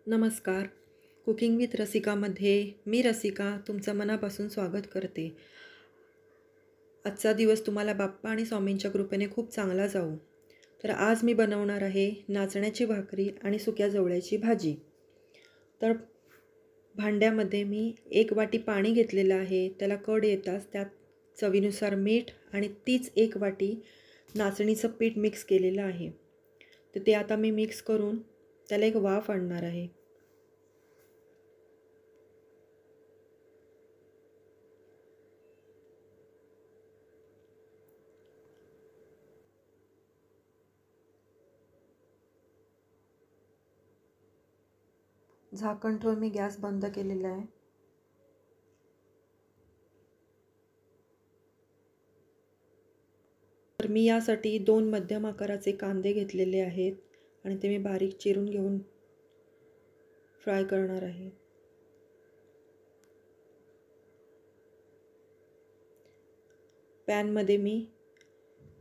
नमस्कार. Cooking with रसिकामध्ये मी रसिका तुमचं मनापासून स्वागत करते. आजचा दिवस तुम्हाला बाप्पा आणि स्वामींच्या कृपेने खूप चांगला जाऊ. तर आज मी बनवणार आहे नाचण्याची भाकरी आणि सुक्या जवळ्याची भाजी. तर भांड्यामध्ये मी 1 वाटी पाणी घेतलेलं आहे. त्याला कढ येताच त्यात चवीनुसार मीठ आणि तीच 1 वाटी नाचणीचं पीठ मिक्स केलेलं आहे. तर ते आता मी मिक्स करून त्याला एक वाफ आणणार आहे. झाकण ठेवून मी गॅस बंद केलेला आहे. तर मी यासाठी 2 मध्यम आकाराचे कांदे घेतलेले आहेत आणि ते मी बारीक चिरून घेऊन फ्राय करणार आहे. पॅनमध्ये मी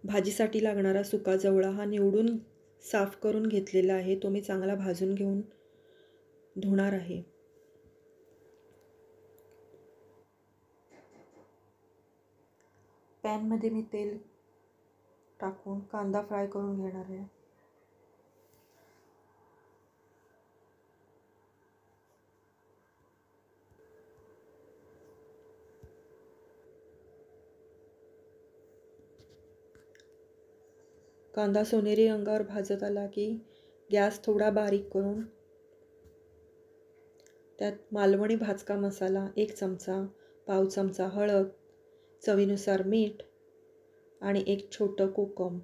भाजीसाठी लागणारा सुका जवळा हा निवडून साफ करून घेतलेला आहे. तो मी चांगला भाजून घेऊन धुणार आहे. पॅनमध्ये मी तेल टाकून कांदा फ्राय करून घेणार आहे. कांदा सोनेरी रंगावर भाजत आला की गॅस थोडा बारीक करून त्यात मालवणी भाजका मसाला 1 चमचा, पाव चमचा हळद, चवीनुसार मीठ आणि 1 छोटं कोकम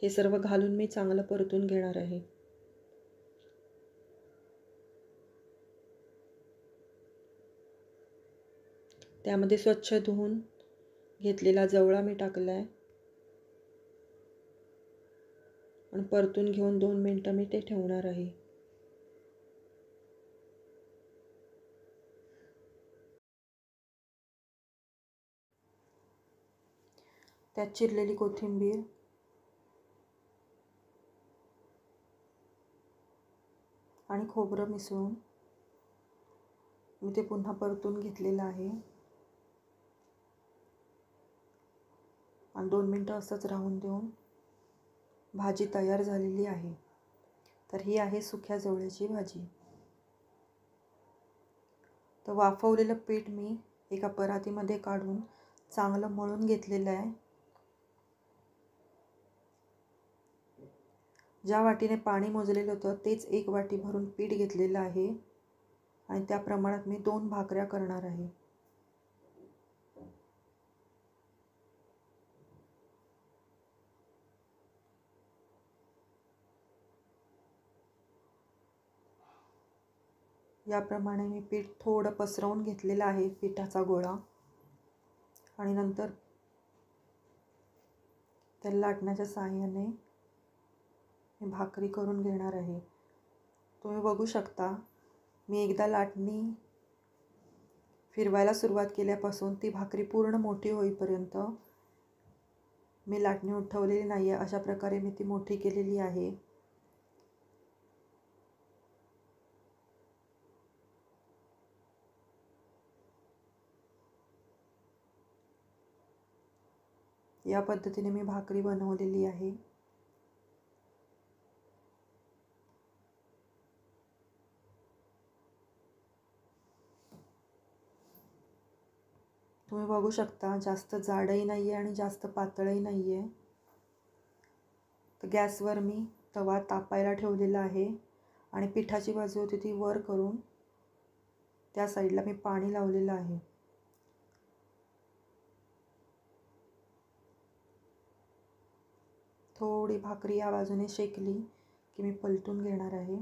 हे सर्व घालून मी चांगलं परतून घेणार आहे. त्यामध्ये स्वच्छ धुवून घेतलेला जवळा मी टाकला आहे आणि परतून घेऊन 2 मिनिटं मी ते ठेवणार आहे. त्यात चिरलेली कोथिंबीर आणि खोबरं मिसळून मी ते पुन्हा परतून घेतलेलं आहे आणि 2 मिनिटं असंच राहून देऊन भाजी तयार झालेली आहे. तर ही आहे सुक्या जवळ्याची भाजी. तर वाफवलेलं पीठ मी एका परातीमध्ये काढून चांगलं मळून घेतलेलं आहे. ज्या वाटीने पाणी मोजलेलं होतं तेच 1 वाटी भरून पीठ घेतलेलं आहे आणि त्या प्रमाणात मी 2 भाकऱ्या करणार आहे. याप्रमाणे मी पीठ थोडं पसरवून घेतलेलं आहे पिठाचा गोळा आणि नंतर त्याला लाटण्याच्या साहाय्याने मी भाकरी करून घेणार आहे. तुम्ही बघू शकता मी एकदा लाटणी फिरवायला सुरुवात केल्यापासून ती भाकरी पूर्ण मोठी होईपर्यंत मी लाटणी उठवलेली नाही आहे. अशा प्रकारे मी ती मोठी केलेली आहे. या पद्धतीने मी भाकरी बनवलेली आहे. तुम्ही बघू शकता जास्त जाडही नाही आहे आणि जास्त पातळही नाही आहे. तर गॅसवर मी तवा तापायला ठेवलेला आहे आणि पिठाची बाजू होती ती वर करून त्या साईडला मी पाणी लावलेलं आहे. थोडी भाकरी या बाजूने शेकली की मी पलटून घेणार आहे.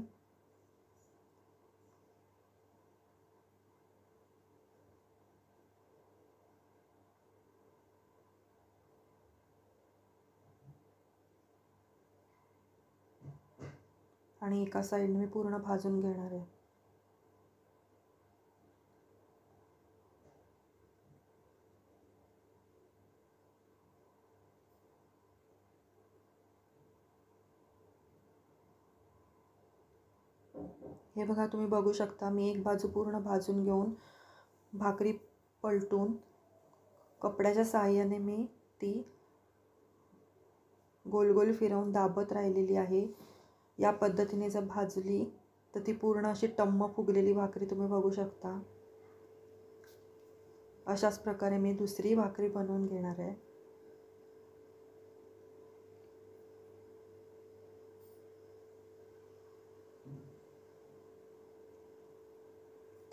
आणि एका साईडने मी पूर्ण भाजून घेणार आहे. हे बघा, तुम्ही बघू शकता मी एक बाजू पूर्ण भाजून घेऊन भाकरी पलटून कपड्याच्या साहाय्याने मी ती गोल गोल फिरवून दाबत राहिलेली आहे. या पद्धतीने जर भाजली तर ती पूर्ण अशी टम्म फुगलेली भाकरी तुम्ही बघू शकता. अशाच प्रकारे मी दुसरी भाकरी बनवून घेणार आहे.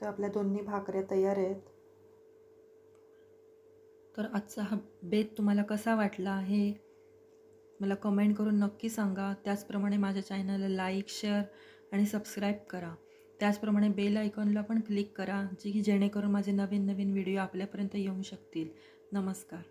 तर आपल्या दोन्ही भाकऱ्या तयार आहेत. तर आजचा हा बेत तुम्हाला कसा वाटला हे मला कमेंट करून नक्की सांगा. त्याचप्रमाणे माझ्या चॅनलला लाईक, शेअर आणि सबस्क्राईब करा. त्याचप्रमाणे बेल आयकॉनला पण क्लिक करा जेणेकरून माझे नवीन नवीन व्हिडिओ आपल्यापर्यंत येऊ शकतील. नमस्कार.